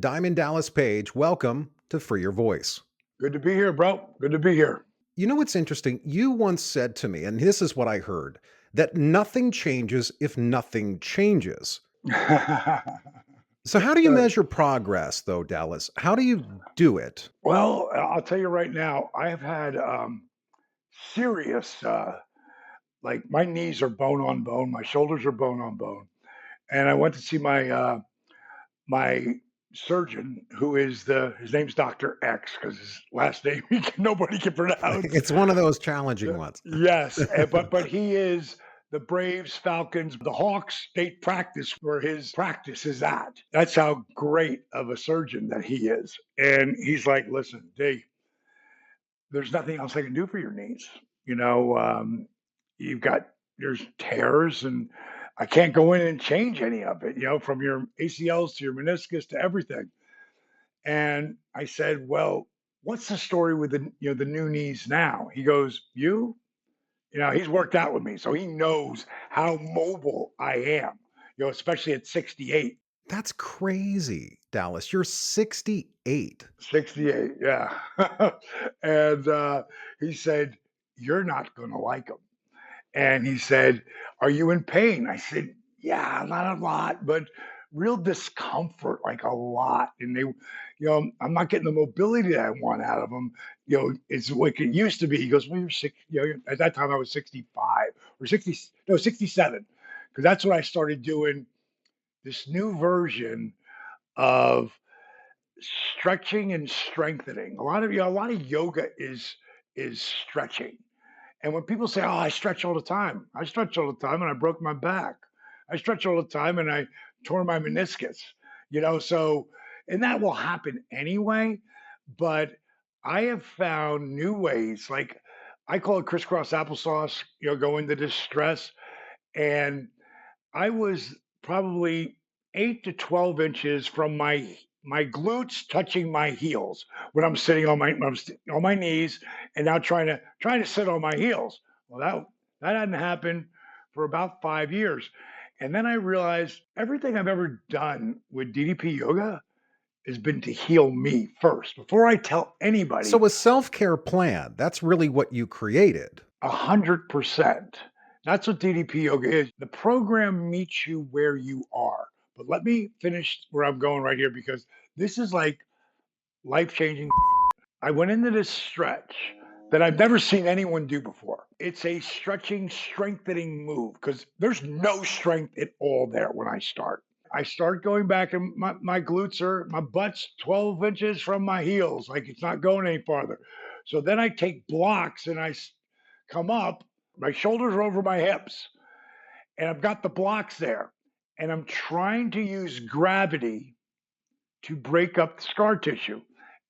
Diamond Dallas Page, welcome to Free Your Voice. Good to be here, bro. Good to be here. You know what's interesting? You once said to me, and this is what I heard, that nothing changes if nothing changes. So, how do you Good. measure progress, though, Dallas? How do you do it? Well, I'll tell you right now, I have had serious, like my knees are bone on bone, my shoulders are bone on bone, and I went to see my surgeon, who is his name's Doctor X because his last name nobody can pronounce. It's one of those challenging ones. Yes, but he is the Braves, Falcons, the Hawks state practice where his practice is at. That's how great of a surgeon that he is. And he's like, listen, D, there's nothing else I can do for your knees. You know, you've got there's tears, and I can't go in and change any of it. You know, from your ACLs to your meniscus to everything. And I said, well, what's the story with the new knees now? He goes, he's worked out with me, so he knows how mobile I am, especially at 68. That's crazy, Dallas. You're 68. 68, yeah. And he said, you're not going to like him. And he said, are you in pain? I said, yeah, not a lot, but real discomfort, like a lot. And I'm not getting the mobility that I want out of them. It's like it used to be. He goes, well, you're six, at that time I was 65 or 60, no, 67. Because that's when I started doing this new version of stretching and strengthening. A lot of yoga is stretching. And when people say, "Oh, I stretch all the time," I stretch all the time, and I broke my back. I stretch all the time, and I tore my meniscus. So and that will happen anyway. But I have found new ways, like I call it crisscross applesauce. Go into this stress, and I was probably 8 to 12 inches from my glutes touching my heels when I'm sitting on my knees and now trying to sit on my heels. Well, that hadn't happened for about 5 years, and then I realized everything I've ever done with DDP Yoga has been to heal me first before I tell anybody. So, a self care plan, that's really what you created. 100%. That's what DDP Yoga is. The program meets you where you are. But let me finish where I'm going right here because this is like life changing. I went into this stretch that I've never seen anyone do before. It's a stretching, strengthening move because there's no strength at all there when I start. I start going back and my glutes my butt's 12 inches from my heels, like it's not going any farther. So then I take blocks and come up, my shoulders are over my hips, and I've got the blocks there. And I'm trying to use gravity to break up the scar tissue.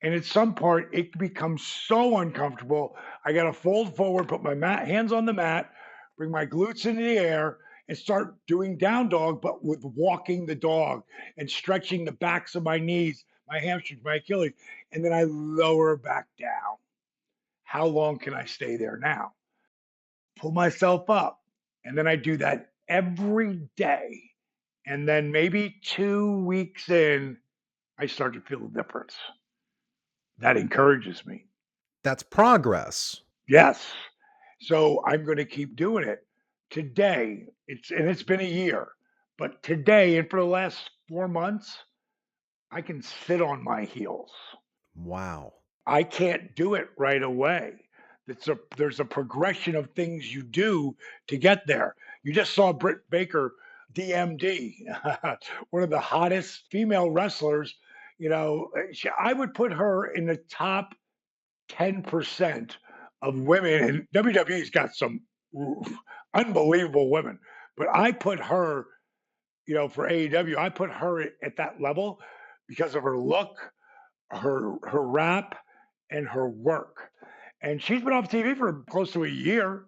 And at some part, it becomes so uncomfortable. I got to fold forward, put my hands on the mat, bring my glutes into the air, and start doing down dog, but with walking the dog and stretching the backs of my knees, my hamstrings, my Achilles. And then I lower back down. How long can I stay there now? Pull myself up. And then I do that every day. And then maybe 2 weeks in, I start to feel the difference. That encourages me. That's progress. Yes. So I'm going to keep doing it. Today, it's been a year, but today and for the last 4 months, I can sit on my heels. Wow. I can't do it right away. There's a progression of things you do to get there. You just saw Britt Baker, DMD, one of the hottest female wrestlers. I would put her in the top 10% of women, and WWE's got some unbelievable women, but I put her, for AEW, I put her at that level because of her look, her rap, and her work. And she's been off TV for close to a year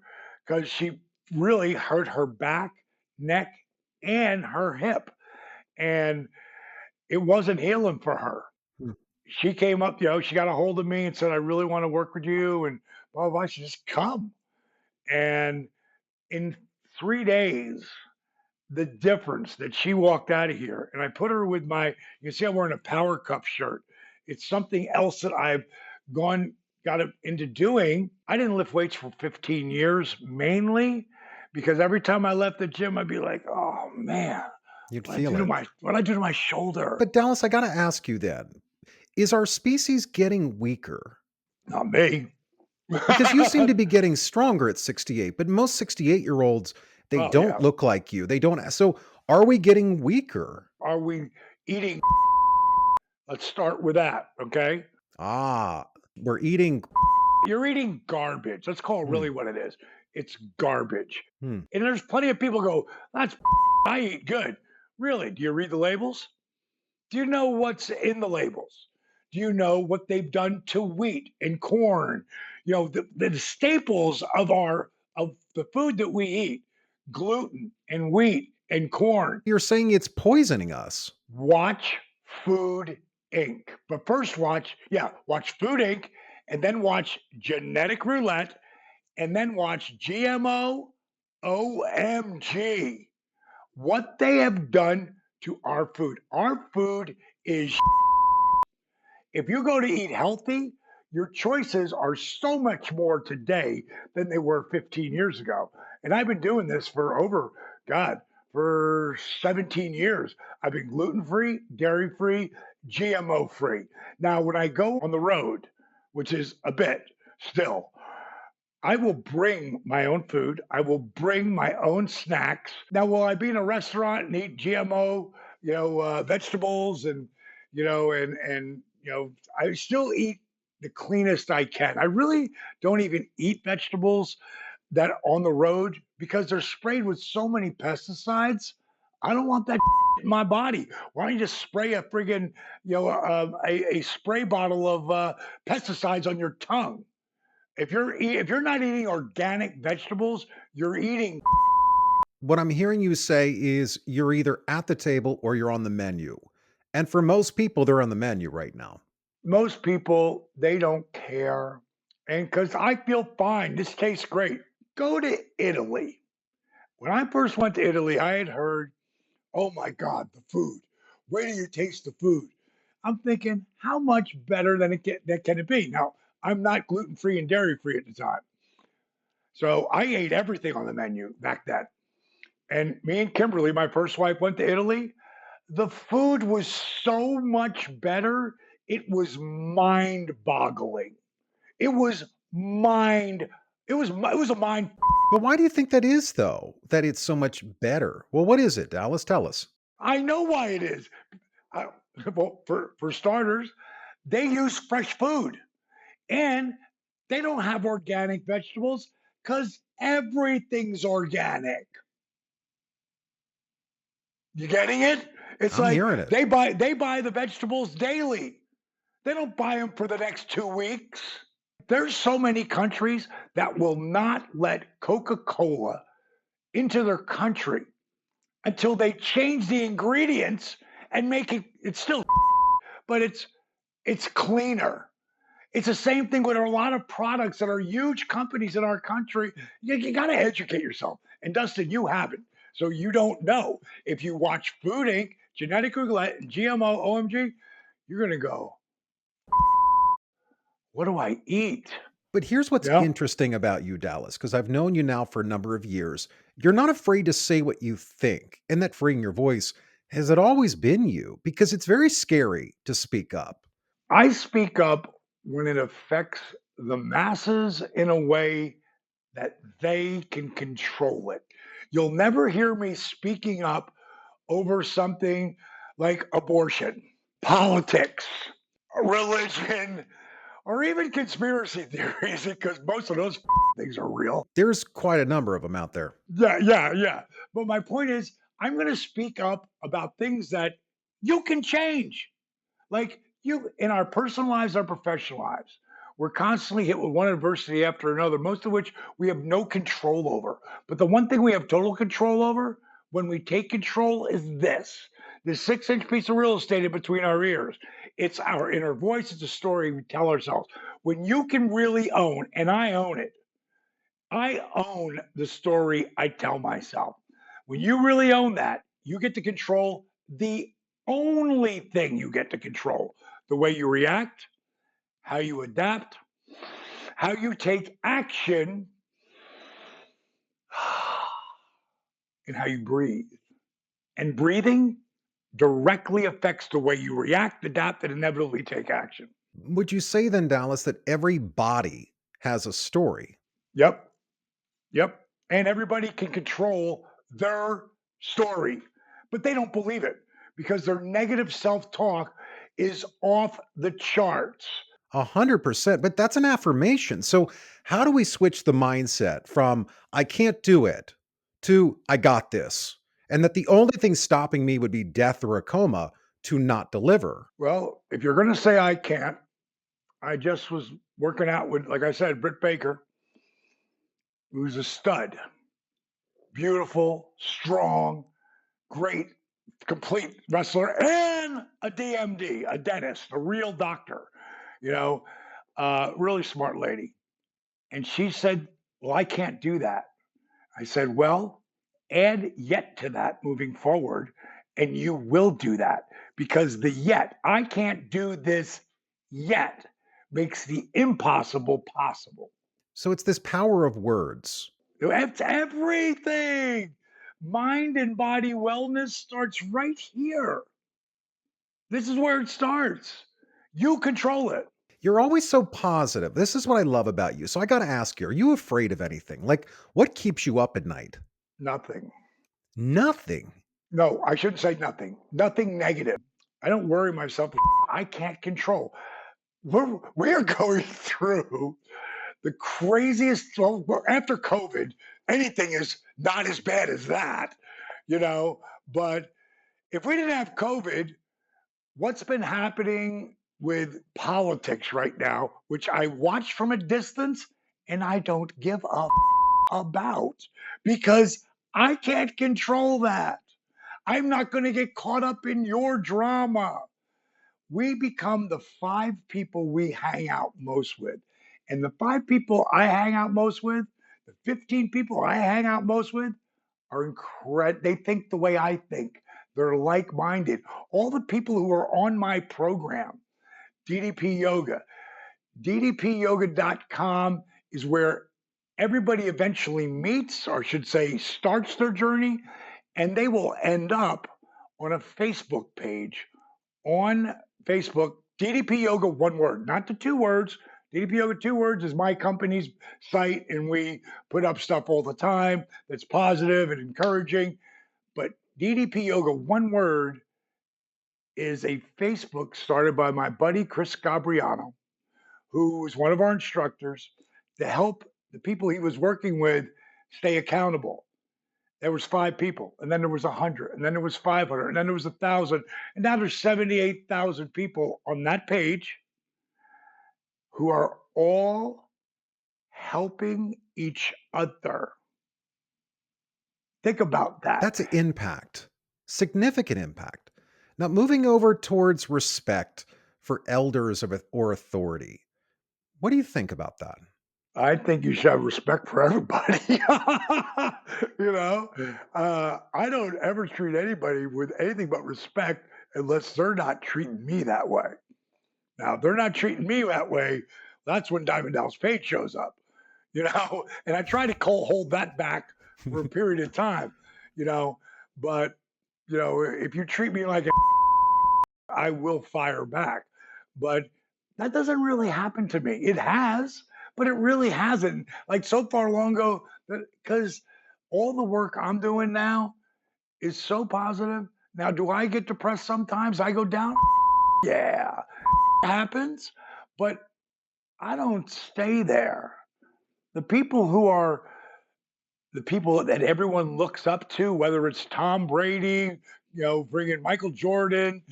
because she really hurt her back, neck, and her hip. And it wasn't healing for her. Hmm. She came up, she got a hold of me and said, I really want to work with you. And blah, blah, blah. She just come. And in 3 days, the difference that she walked out of here, and I put her with my, you can see I'm wearing a Power Cup shirt. It's something else that I've gone, into doing. I didn't lift weights for 15 years, mainly because every time I left the gym, I'd be like, oh man, You'd what I feel do to it. my shoulder? But Dallas, I gotta ask you then, is our species getting weaker? Not me. Because you seem to be getting stronger at 68, but most 68-year-olds, they Oh don't yeah. look like you. They don't. So are we getting weaker? Are we eating? Let's start with that. Okay. Ah, we're eating. You're eating garbage. Let's call it Hmm, really what it is. It's garbage. hmm. And there's plenty of people go, that's I eat good. Really? Do you read the labels? Do you know what's in the labels? Do you know what they've done to wheat and corn? The staples of the food that we eat, gluten and wheat and corn. You're saying it's poisoning us. Watch Food Inc. But first watch Food Inc. and then watch Genetic Roulette and then watch GMO. OMG. What they have done to our food. Our food is, if you go to eat healthy, your choices are so much more today than they were 15 years ago. And I've been doing this for God, for 17 years. I've been gluten free, dairy free, GMO free. Now, when I go on the road, which is a bit still, I will bring my own food. I will bring my own snacks. Now, will I be in a restaurant and eat GMO, vegetables and I still eat the cleanest I can. I really don't even eat vegetables that on the road because they're sprayed with so many pesticides. I don't want that in my body. Why don't you just spray a friggin', a spray bottle of pesticides on your tongue? If you're not eating organic vegetables, you're eating. What I'm hearing you say is you're either at the table or you're on the menu. And for most people, they're on the menu right now. Most people, they don't care. And because I feel fine, this tastes great. Go to Italy. When I first went to Italy, I had heard, oh my God, the food. Where do you taste the food? I'm thinking, how much better that can it be? Now, I'm not gluten free and dairy free at the time. So I ate everything on the menu back then. And me and Kimberly, my first wife, went to Italy. The food was so much better. It was mind-boggling. It was mind. It was a mind. But why do you think that is, though, that it's so much better? Well, what is it, Dallas? Tell us. I know why it is. I, well, for starters, they use fresh food, and they don't have organic vegetables because everything's organic. You getting it? It's I'm like hearing it. they buy the vegetables daily. They don't buy them for the next 2 weeks. There's so many countries that will not let Coca-Cola into their country until they change the ingredients and make it's still, but it's cleaner. It's the same thing with a lot of products that are huge companies in our country. You got to educate yourself. And Dustin, you haven't. So you don't know. If you watch Food Inc., Genetic Roulette, and GMO, OMG, you're going to go, what do I eat? But here's what's Yeah. interesting about you, Dallas, because I've known you now for a number of years. You're not afraid to say what you think, and that freeing your voice has it always been you? Because it's very scary to speak up. I speak up when it affects the masses in a way that they can control it. You'll never hear me speaking up over something like abortion, politics, religion, or even conspiracy theories, because most of those things are real. There's quite a number of them out there. Yeah, yeah, yeah. But my point is, I'm going to speak up about things that you can change. Like you, in our personal lives, our professional lives, we're constantly hit with one adversity after another, most of which we have no control over. But the one thing we have total control over when we take control is this 6-inch piece of real estate in between our ears. It's our inner voice. It's a story we tell ourselves. When you can really own, and I own it, I own the story I tell myself. When you really own that, you get to control the only thing you get to control: the way you react, how you adapt, how you take action, and how you breathe. And breathing directly affects the way you react, adapt, and inevitably take action. Would you say then, Dallas, that every body has a story? Yep. Yep. And everybody can control their story, but they don't believe it because their negative self talk is off the charts. 100%, but that's an affirmation. So, how do we switch the mindset from "I can't do it" to "I got this," and that the only thing stopping me would be death or a coma to not deliver? Well, if you're going to say I can't, I just was working out with, like I said, Britt Baker, who's a stud, beautiful, strong, great, complete wrestler, and a DMD, a dentist, a real doctor, you know, really smart lady. And she said, "Well, I can't do that." I said, "Well, add yet to that moving forward, and you will do that because the yet, I can't do this yet, makes the impossible possible." So, it's this power of words. It's everything. Mind and body wellness starts right here. This is where it starts. You control it. You're always so positive. This is what I love about you. So, I got to ask you, are you afraid of anything? Like, what keeps you up at night? Nothing. Nothing. No, I shouldn't say nothing. Nothing negative. I don't worry myself. I can't control. We're going through the craziest. Well, after COVID, anything is not as bad as that, you know. But if we didn't have COVID, what's been happening with politics right now, which I watch from a distance and I don't give up about because I can't control that. I'm not going to get caught up in your drama. We become the five people we hang out most with. And the five people I hang out most with, the 15 people I hang out most with, are incredible. They think the way I think. They're like minded. All the people who are on my program, DDP Yoga, ddpyoga.com is where everybody eventually meets, or I should say, starts their journey, and they will end up on a Facebook page on Facebook, DDP Yoga, one word, not the two words. DDP Yoga, two words, is my company's site, and we put up stuff all the time that's positive and encouraging. But DDP Yoga, one word, is a Facebook started by my buddy Chris Gabriano, who was one of our instructors, to help the people he was working with stay accountable. There was five people, and then there was 100, and then there was 500, and then there was 1,000, and now there's 78,000 people on that page who are all helping each other. Think about that. That's an impact, significant impact. Now, moving over towards respect for elders or authority, what do you think about that? I think you should have respect for everybody. you know, I don't ever treat anybody with anything but respect unless they're not treating me that way. Now, if they're not treating me that way, that's when Diamond Dallas Page shows up, and I try to hold that back for a period of time, you know, but, if you treat me like I will fire back. But that doesn't really happen to me. It has, but it really hasn't. Like so far long ago, because all the work I'm doing now is so positive. Now, do I get depressed sometimes? I go down? Yeah, it happens, but I don't stay there. The people who are the people that everyone looks up to, whether it's Tom Brady, bringing Michael Jordan,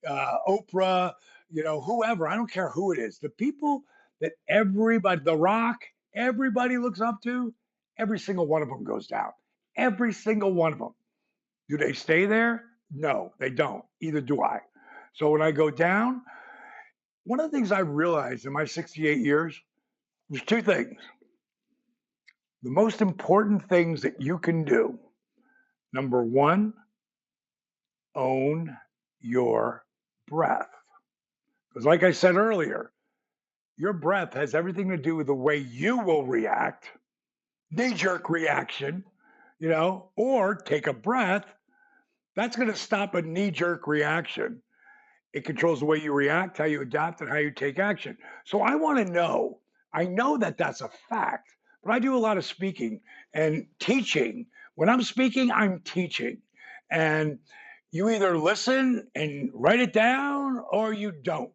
Oprah, whoever, I don't care who it is, the people that everybody, The Rock, everybody looks up to, every single one of them goes down. Every single one of them. Do they stay there? No, they don't. Either do I. So when I go down, one of the things I realized in my 68 years was two things. The most important things that you can do Number one, own your breath. Because, like I said earlier, your breath has everything to do with the way you will react, knee jerk reaction, or take a breath. That's going to stop a knee jerk reaction. It controls the way you react, how you adapt, and how you take action. So I want to know. I know that that's a fact, but I do a lot of speaking and teaching. When I'm speaking, I'm teaching. And you either listen and write it down or you don't.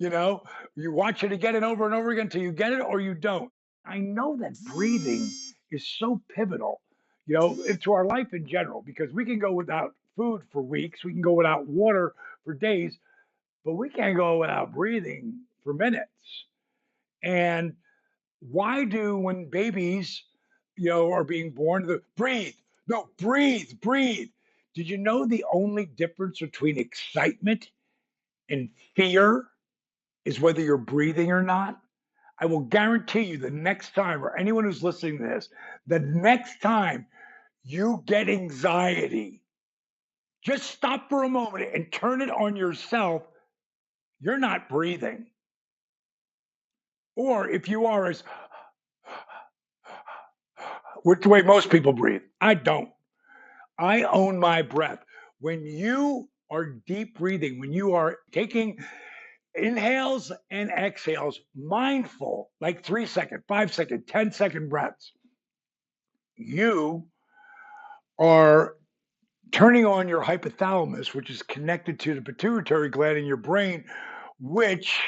you know, you watch it again and over again until you get it or you don't. I know that breathing is so pivotal, into our life in general, because we can go without food for weeks, we can go without water for days, but we can't go without breathing for minutes. And why do when babies, are being born, the breathe, no, breathe, breathe. Did you know the only difference between excitement and fear is whether you're breathing or not? I will guarantee you the next time, or anyone who's listening to this, the next time you get anxiety, just stop for a moment and turn it on yourself. You're not breathing. Or if you are, as which the way most people breathe, I don't. I own my breath. When you are deep breathing, when you are taking inhales and exhales, mindful, like 3 second, 5 second, 10-second breaths, you are turning on your hypothalamus, which is connected to the pituitary gland in your brain, which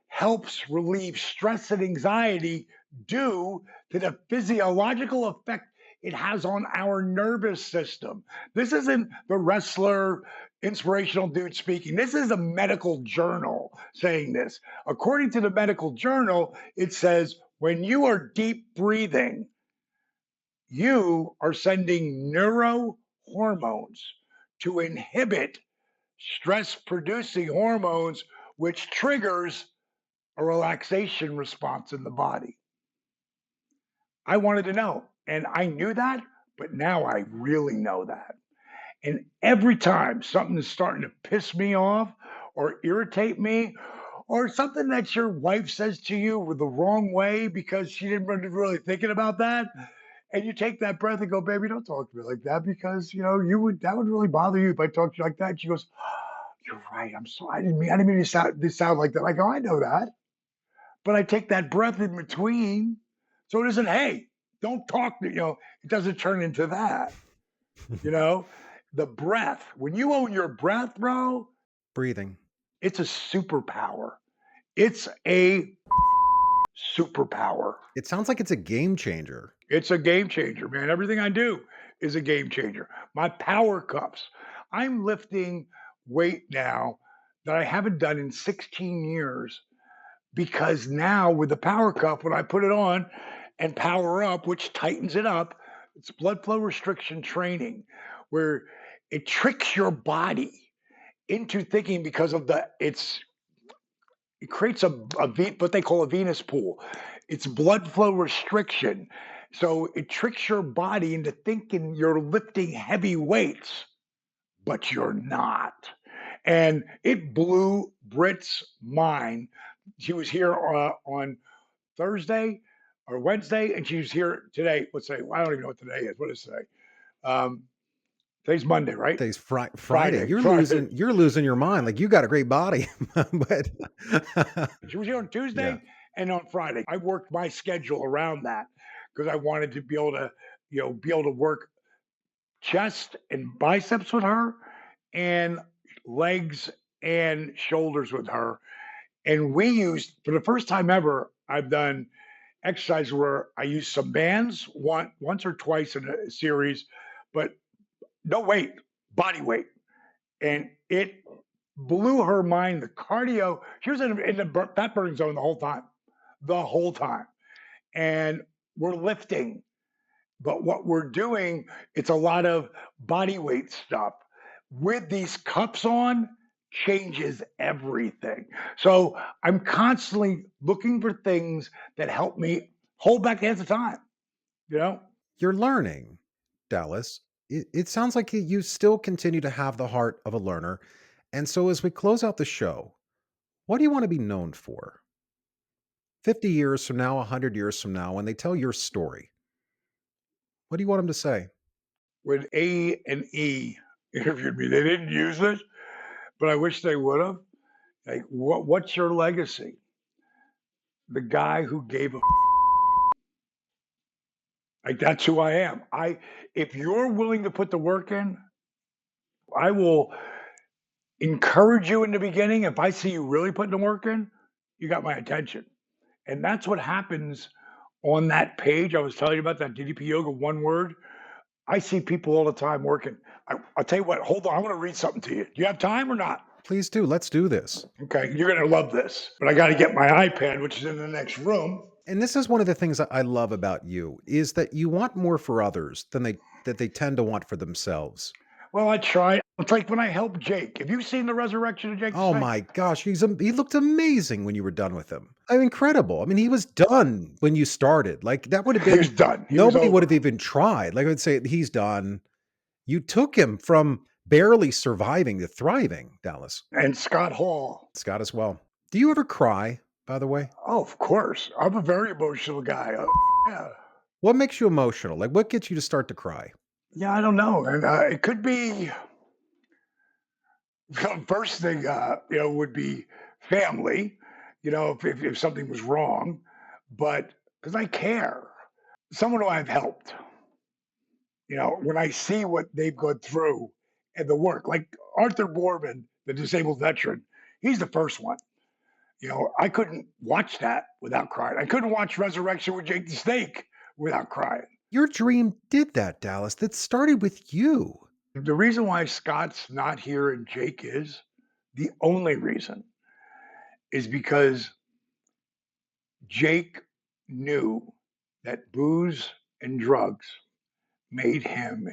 helps relieve stress and anxiety due to the physiological effect it has on our nervous system. This isn't the wrestler, inspirational dude speaking. This is a medical journal saying this. According to the medical journal, it says when you are deep breathing, you are sending neurohormones to inhibit stress producing hormones, which triggers a relaxation response in the body. I wanted to know, and I knew that, but now I really know that. And every time something is starting to piss me off or irritate me, or something that your wife says to you the wrong way because she didn't really thinking about that, and you take that breath and go, baby, don't talk to me like that because that would really bother you if I talked to you like that. And she goes, you're right. I'm sorry. I didn't mean to sound like that. I go, I know that. But I take that breath in between. So it isn't, hey, don't talk to, it doesn't turn into that, you know, the breath. When you own your breath, bro, Breathing. it's a superpower. It's a superpower. It sounds like it's a game changer. It's a game changer, man. Everything I do is a game changer. My power cups. I'm lifting weight now that I haven't done in 16 years because now with the power cup, when I put it on and power up, which tightens it up, it's blood flow restriction training where it tricks your body into thinking because of it creates what they call a venous pool. It's blood flow restriction. So it tricks your body into thinking you're lifting heavy weights, but you're not. And it blew Britt's mind. She was here on Thursday or Wednesday, and she was here today. What's today? I don't even know what today is. What is today? Um, today's Monday, right? Today's Friday. Friday. You're Friday. losing your mind. Like you got a great body, but She was here on yeah, Tuesday and on Friday. I worked my schedule around that because I wanted to be able to work chest and biceps with her and legs and shoulders with her. And we used, for the first time ever, I've done exercise where I used some bands once or twice in a series, but no weight, body weight. And it blew her mind. The cardio, she was in the fat burning zone the whole time. And we're lifting, but what we're doing, it's a lot of body weight stuff. With these cups on, changes everything. So I'm constantly looking for things that help me hold back the hands of time, you know? you're learning, Dallas. It sounds like you still continue to have the heart of a learner. And so, as we close out the show, what do you want to be known for? 50 years from now, 100 years from now, when they tell your story, what do you want them to say? When A and E interviewed me, they didn't use it, but I wish they would have. Like, what's your legacy? The guy who gave a like that's who I am. If you're willing to put the work in, I will encourage you in the beginning. If I see you really putting the work in, you got my attention. And that's what happens on that page I was telling you about, that DDP Yoga one word. I see people all the time working. I'll tell you what, hold on. I want to read something to you. Do you have time or not? Please do. Let's do this. Okay, you're going to love this. But I got to get my iPad, which is in the next room. And this is one of the things that I love about you is that you want more for others than they tend to want for themselves. Well, I try. It's like when I helped Jake. Have you seen the resurrection of Jake the Oh Snake? my gosh, he looked amazing when you were done with him. I mean, incredible. I mean, he was done when you started. Like that would have He was been done. He was nobody would have over. even tried. Like I would say, he's done. You took him from barely surviving to thriving, Dallas. And Scott Hall. Scott as well. Do you ever cry, by the way? Oh, of course. I'm a very emotional guy. Yeah. What makes you emotional? Like what gets you to start to cry? Yeah, I don't know. And it could be first thing, would be family, if something was wrong, but because I care. Someone who I've helped, when I see what they've gone through and the work, like Arthur Borman, the disabled veteran, he's the first one. I couldn't watch that without crying. I couldn't watch Resurrection with Jake the Snake without crying. Your dream did that, Dallas. That started with you. The reason why Scott's not here and Jake is, the only reason, is because Jake knew that booze and drugs made him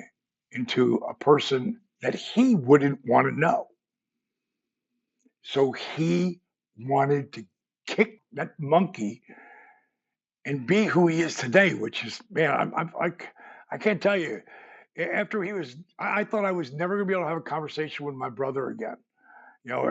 into a person that he wouldn't want to know. So he wanted to kick that monkey and be who he is today, which is, man, I can't tell you. After he was, I thought I was never going to be able to have a conversation with my brother again.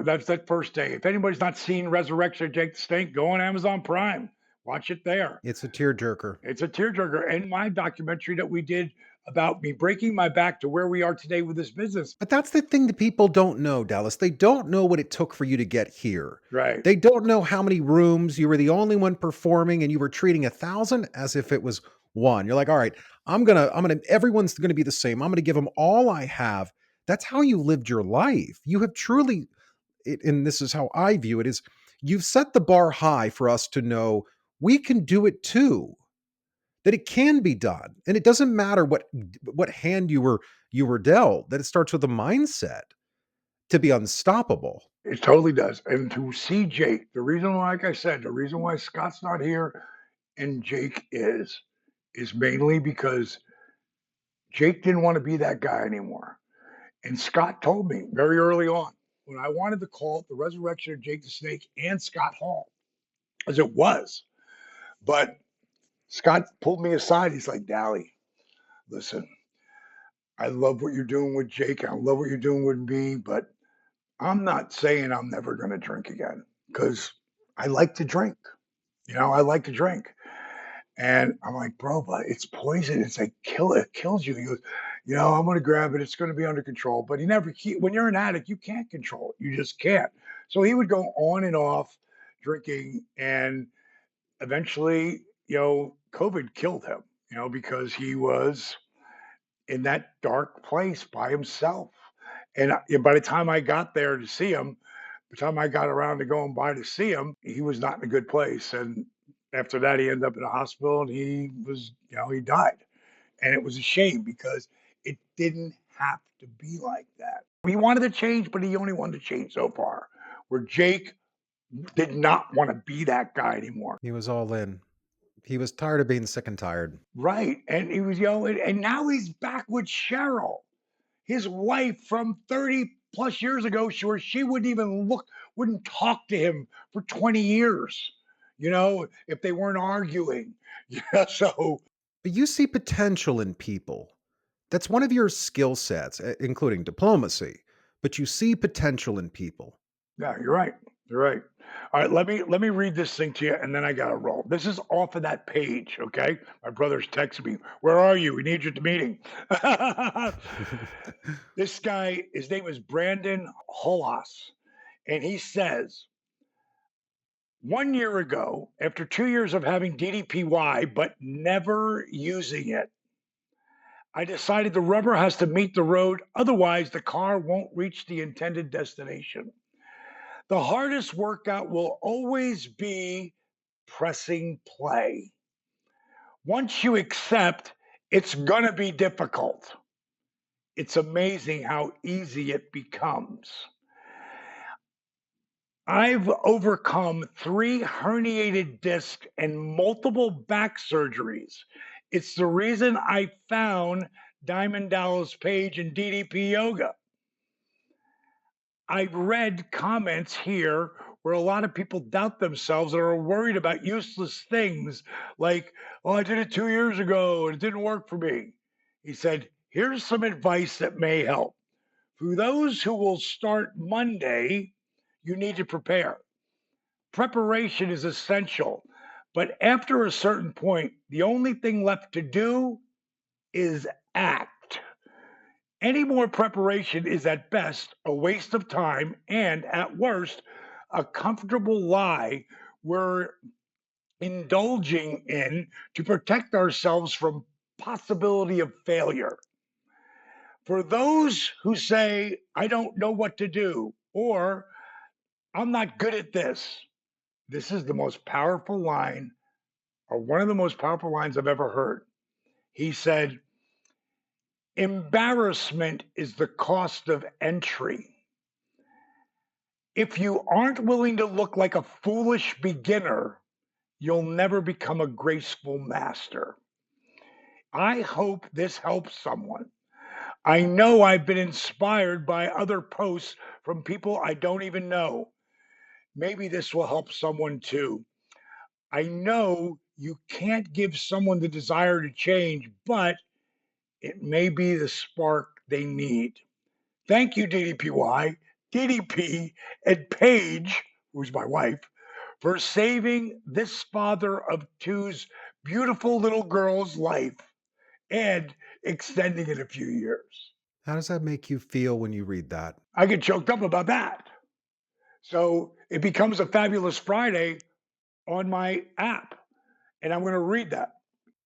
That's that first day. If anybody's not seen Resurrection of Jake the Snake, go on Amazon Prime. Watch it there. It's a tearjerker. It's a tearjerker. And my documentary that we did about me breaking my back to where we are today with this business. But that's the thing that people don't know, Dallas. They don't know what it took for you to get here. Right. They don't know how many rooms you were the only one performing and you were treating 1,000 as if it was one. You're like, all right, everyone's gonna be the same. I'm gonna give them all I have. That's how you lived your life. You have truly, and this is how I view it, is you've set the bar high for us to know we can do it too, that it can be done. And it doesn't matter what hand you were dealt, that it starts with a mindset to be unstoppable. It totally does. And to see Jake, the reason why, like I said, the reason why Scott's not here and Jake is mainly because Jake didn't want to be that guy anymore. And Scott told me very early on when I wanted to call it the resurrection of Jake the Snake and Scott Hall, as it was. But Scott pulled me aside. He's like, Dally, listen, I love what you're doing with Jake. I love what you're doing with me, but I'm not saying I'm never going to drink again because I like to drink. I like to drink. And I'm like, bro, but it's poison. It's like it kills you. He goes, I'm gonna grab it. It's gonna be under control. But when you're an addict, you can't control it. You just can't. So he would go on and off drinking, and eventually, COVID killed him. Because he was in that dark place by himself. And by the time I got there to see him, by the time I got around to going by to see him, he was not in a good place. And after that, he ended up in a hospital and he died. And it was a shame because it didn't have to be like that. He wanted to change, but he only wanted to change so far. Where Jake did not want to be that guy anymore. He was all in. He was tired of being sick and tired. Right. And he was, and now he's back with Cheryl, his wife from 30 plus years ago, where she wouldn't talk to him for 20 years, if they weren't arguing. Yeah. So But you see potential in people That's one of your skill sets, including diplomacy, but you see potential in people. Yeah, you're right. You're right. All right, let me read this thing to you, and then I gotta roll. This is off of that page, okay? My brother's texting me. Where are you? We need you at the meeting. This guy, his name is Brandon Holos, and he says, 1 year ago, after 2 years of having DDPY but never using it, I decided the rubber has to meet the road, otherwise, the car won't reach the intended destination. The hardest workout will always be pressing play. Once you accept it's going to be difficult, it's amazing how easy it becomes. I've overcome 3 herniated discs and multiple back surgeries. It's the reason I found Diamond Dallas Page and DDP Yoga. I've read comments here where a lot of people doubt themselves and are worried about useless things like, oh, I did it 2 years ago and it didn't work for me. He said, here's some advice that may help. For those who will start Monday, you need to prepare. Preparation is essential, but after a certain point, the only thing left to do is act. Any more preparation is at best a waste of time and at worst a comfortable lie we're indulging in to protect ourselves from possibility of failure. For those who say I don't know what to do or I'm not good at this is the most powerful line or one of the most powerful lines I've ever heard. He said, embarrassment is the cost of entry. If you aren't willing to look like a foolish beginner, you'll never become a graceful master. I hope this helps someone. I know I've been inspired by other posts from people I don't even know. Maybe this will help someone too. I know you can't give someone the desire to change, but it may be the spark they need. Thank you, DDPY, DDP, and Paige, who's my wife, for saving this father of two's beautiful little girl's life and extending it a few years. How does that make you feel when you read that? I get choked up about that. So it becomes a fabulous Friday on my app, and I'm going to read that.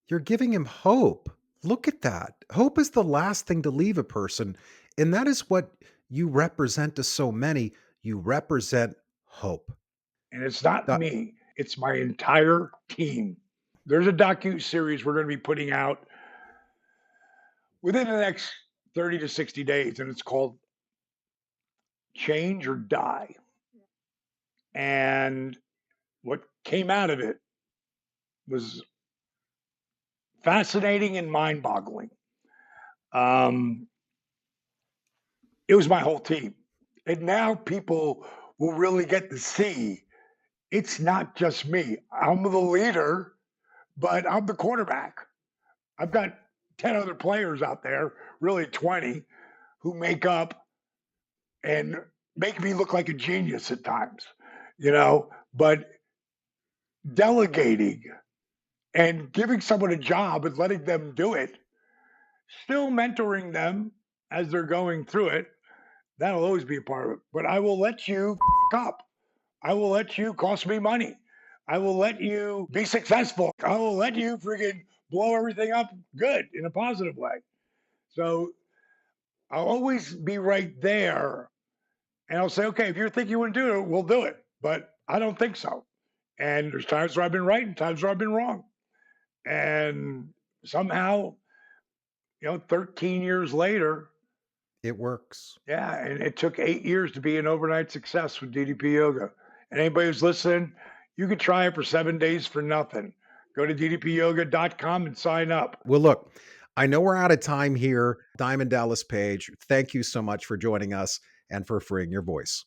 You're giving him hope. Look at that. Hope is the last thing to leave a person. And that is what you represent to so many. You represent hope. And it's not That- me, it's my entire team. There's a docu series we're going to be putting out within the next 30 to 60 days, and it's called Change or Die. And what came out of it was fascinating and mind boggling. Um, it was my whole team. And now people will really get to see it's not just me. I'm the leader, but I'm the quarterback. I've got 10 other players out there, really 20, who make up and make me look like a genius at times, but delegating and giving someone a job and letting them do it, still mentoring them as they're going through it, that'll always be a part of it. But I will let you up. I will let you cost me money. I will let you be successful. I will let you freaking blow everything up good in a positive way. So I'll always be right there. And I'll say, okay, if you think you want to do it, we'll do it. But I don't think so. And there's times where I've been right and times where I've been wrong. And somehow, 13 years later, it works. yeah, and it took 8 years to be an overnight success with DDP Yoga. And anybody who's listening, you can try it for 7 days for nothing. Go to ddpyoga.com and sign up. Well, look, I know we're out of time here. Diamond Dallas Page, thank you so much for joining us and for freeing your voice.